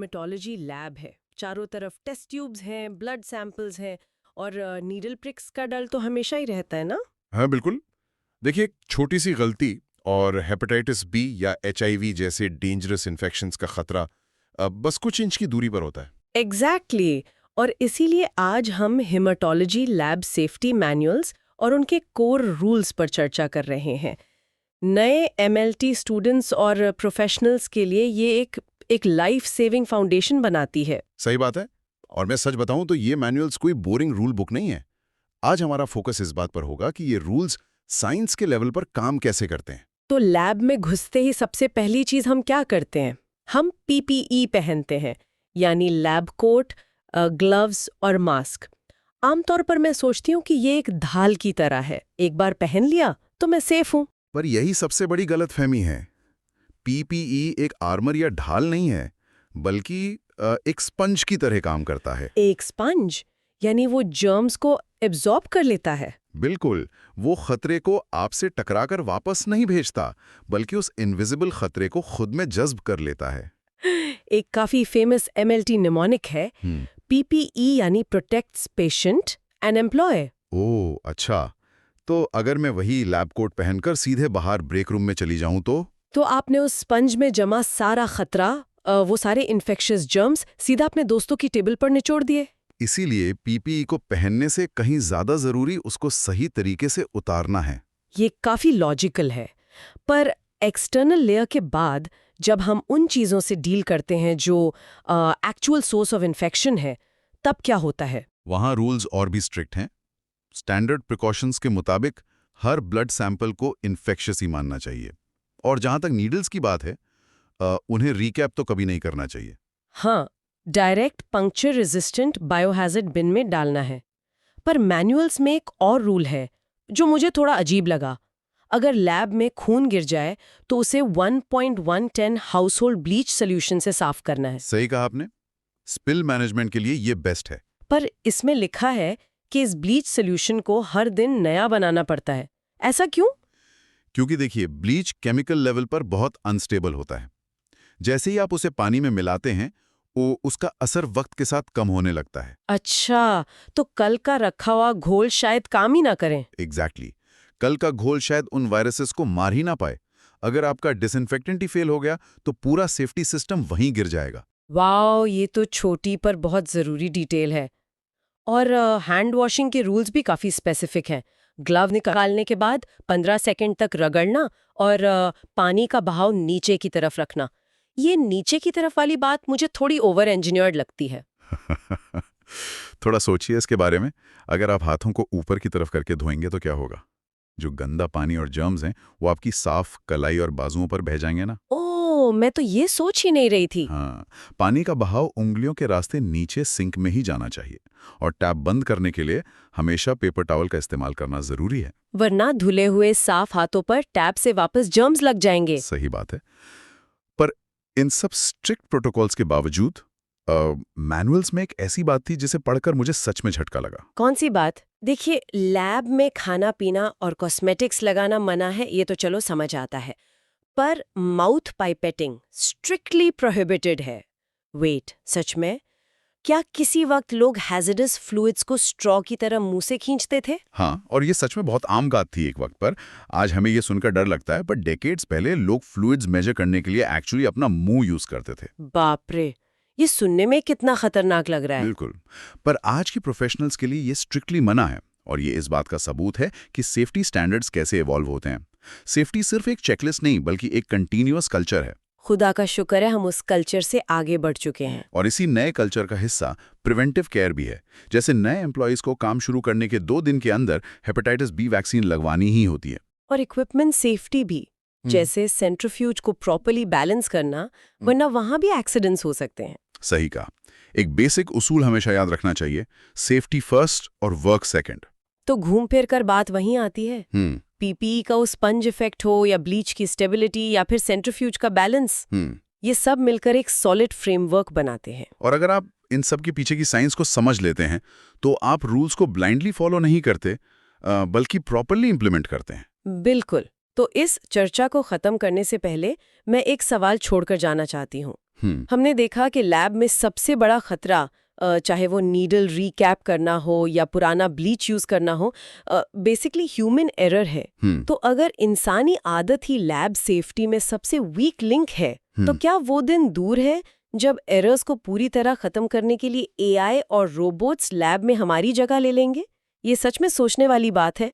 Haematology lab है। चारों तरफ टेस्ट ट्यूब्स हैं, ब्लड सैंपल्स हैं और नीडल प्रिक्स का डर तो हमेशा ही रहता है ना। हाँ बिल्कुल। देखिए, एक छोटी सी गलती और हेपेटाइटिस बी या एचआईवी जैसे डेंजरस इन्फेक्शंस का खतरा बस कुछ इंच की दूरी पर होता है। एग्जैक्टली और इसीलिए आज हम हेमेटोलॉजी लैब सेफ्टी मैनुअल्स और उनके कोर रूल्स पर चर्चा कर रहे हैं। नए एमएलटी स्टूडेंट्स और प्रोफेशनल्स के लिए ये एक लाइफ सेविंग फाउंडेशन बनाती है। सही बात है। और मैं सच बताऊं तो ये मैनुअल्स कोई बोरिंग रूल बुक नहीं है। आज हमारा फोकस इस बात पर होगा कि ये रूल्स साइंस के लेवल पर काम कैसे करते हैं। तो लैब में घुसते ही सबसे पहली चीज हम क्या करते हैं? हम पीपीई पहनते हैं, यानी लैब कोट, ग्लव्स और मास्क। आमतौर पर मैं सोचती हूँ कि ये एक ढाल की तरह है, एक बार पहन लिया तो मैं सेफ हूँ। पर यही सबसे बड़ी गलतफहमी है। पीपीई एक आर्मर या ढाल नहीं है, बल्कि एक स्पंज की तरह काम करता है। एक स्पंज? यानी वो जर्म्स को एब्जॉर्ब कर लेता है? बिल्कुल। वो खतरे को आपसे टकराकर वापस नहीं भेजता, बल्कि उस इनविजिबल खतरे को खुद में जज्ब कर लेता है। एक काफी फेमस एमएलटी निमोनिक है, पीपीई यानी प्रोटेक्ट्स पेशेंट एंड एम्प्लॉय। ओह अच्छा। तो अगर मैं वही लैब कोट पहनकर सीधे बाहर ब्रेक रूम में चली जाऊं तो आपने उस स्पंज में जमा सारा खतरा, वो सारे इन्फेक्शियस जर्म्स सीधा अपने दोस्तों की टेबल पर निचोड़ दिए। इसीलिए पीपीई को पहनने से कहीं ज्यादा जरूरी उसको सही तरीके से उतारना है। ये काफी लॉजिकल है। पर एक्सटर्नल लेयर के बाद जब हम उन चीजों से डील करते हैं जो एक्चुअल सोर्स ऑफ इन्फेक्शन है, तब क्या होता है? वहां रूल्स और भी स्ट्रिक्ट हैं। स्टैंडर्ड प्रिकॉशंस के मुताबिक हर ब्लड सैंपल को इन्फेक्शियस ही मानना चाहिए। और जहां तक नीडल्स की बात है, उन्हें रिकैप तो कभी नहीं करना चाहिए। हाँ, डायरेक्ट पंक्चर रेजिस्टेंट बायोहैज़र्ड बिन में डालना है। पर मैनुअल्स में एक और रूल है जो मुझे थोड़ा अजीब लगा। अगर लैब में खून गिर जाए तो उसे 1.110 हाउसहोल्ड ब्लीच सॉल्यूशन से साफ करना है। सही कहा आपने। स्पिल मैनेजमेंट के लिए ये बेस्ट है। पर इसमें लिखा है कि इस ब्लीच सॉल्यूशन को हर दिन नया बनाना पड़ता है। ऐसा क्यों? क्योंकि देखिए, ब्लीच केमिकल लेवल पर बहुत अनस्टेबल होता है। जैसे ही आप उसे पानी में मिलाते हैं, वो उसका असर वक्त के साथ कम होने लगता है। अच्छा, तो कल का रखा हुआ घोल शायद काम ही ना करें। एग्जैक्टली। कल का घोल शायद उन वायरसेस को मार ही ना पाए। अगर आपका डिसइंफेक्टेंट ही फेल हो गया तो पूरा सेफ्टी सिस्टम वहीं गिर जाएगा। वाओ, ये तो छोटी पर बहुत जरूरी डिटेल है। और हैंड वॉशिंग के रूल्स भी काफी स्पेसिफिक हैं। ग्लव निकालने के बाद 15 सेकंड तक रगड़ना और पानी का बहाव नीचे की तरफ रखना। ये नीचे की तरफ वाली बात मुझे थोड़ी ओवर इंजीनियर्ड लगती है। थोड़ा सोचिए इसके बारे में। अगर आप हाथों को ऊपर की तरफ करके धोएंगे तो क्या होगा? जो गंदा पानी और जर्म्स हैं वो आपकी साफ कलाई और बाजुओं पर बह जाएंगे ना। ओह, मैं तो ये सोच ही नहीं रही थी। हाँ, पानी का बहाव उंगलियों के रास्ते नीचे सिंक में ही जाना चाहिए। और टैप बंद करने के लिए हमेशा पेपर टॉवल का इस्तेमाल करना जरूरी है। वरना धुले हुए साफ हाथों पर टैप से वापस जर्म्स लग जाएंगे। सही बात है। पर इन सब स्ट्रिक्ट प्रोटोकॉल्स के बावजूद मैनुअल्स में एक ऐसी बात थी जिसे पढ़कर मुझे सच में झटका लगा। कौन सी बात? देखिए, लैब में खाना पीना और कॉस्मेटिक्स लगाना मना है, ये तो चलो समझ आता है। पर माउथ पाइपेटिंग स्ट्रिक्टली प्रोहिबिटेड है। वेट, सच में? क्या किसी वक्त लोग हैजर्डस फ्लूइड्स को स्ट्रॉ की तरह मुंह से खींचते थे? हाँ, और ये सच में बहुत आम बात थी एक वक्त पर। आज हमें ये सुनकर डर लगता है, पर डेकेड्स पहले लोग फ्लूइड्स मेजर करने के लिए एक्चुअली अपना मुंह यूज करते थे। बाप रे, ये सुनने में कितना खतरनाक लग रहा है। बिल्कुल। पर आज के प्रोफेशनल्स के लिए ये स्ट्रिक्टली मना है। और ये इस बात का सबूत है कि सेफ्टी स्टैंडर्ड्स कैसे इवॉल्व होते हैं। सेफ्टी सिर्फ एक चेकलिस्ट नहीं, बल्कि एक कंटिन्यूअस कल्चर है। खुदा का शुक्र है हम उस कल्चर से आगे बढ़ चुके हैं। और इसी नए कल्चर का हिस्सा प्रिवेंटिव केयर भी है। जैसे नए एम्प्लॉयज को काम शुरू करने के 2 दिन के अंदर हेपेटाइटिस बी वैक्सीन लगवानी ही होती है। और इक्विपमेंट सेफ्टी भी, जैसे सेंट्रीफ्यूज को प्रॉपर्ली बैलेंस करना, वरना वहां भी एक्सीडेंट्स हो सकते हैं। सही कहा। एक बेसिक उसूल हमेशा याद रखना चाहिए, सेफ्टी फर्स्ट और वर्क सेकंड। तो घूम फिर कर बात वहीं आती है। पीपीई का वो स्पंज इफेक्ट हो या ब्लीच की स्टेबिलिटी या फिर सेंट्रीफ्यूज का बैलेंस, ये सब मिलकर एक सॉलिड फ्रेमवर्क बनाते हैं। और अगर आप इन सब के पीछे की साइंस को समझ लेते हैं तो आप रूल्स को ब्लाइंडली फॉलो नहीं करते, बल्कि प्रॉपर्ली इंप्लीमेंट करते हैं। बिल्कुल। तो इस चर्चा को खत्म करने से पहले मैं एक सवाल छोड़कर जाना चाहती हूँ। हमने देखा कि लैब में सबसे बड़ा खतरा, चाहे वो नीडल रीकैप करना हो या पुराना ब्लीच यूज करना हो, बेसिकली ह्यूमन एरर है। तो अगर इंसानी आदत ही लैब सेफ्टी में सबसे वीक लिंक है, तो क्या वो दिन दूर है जब एरर्स को पूरी तरह खत्म करने के लिए एआई और रोबोट्स लैब में हमारी जगह ले लेंगे? ये सच में सोचने वाली बात है।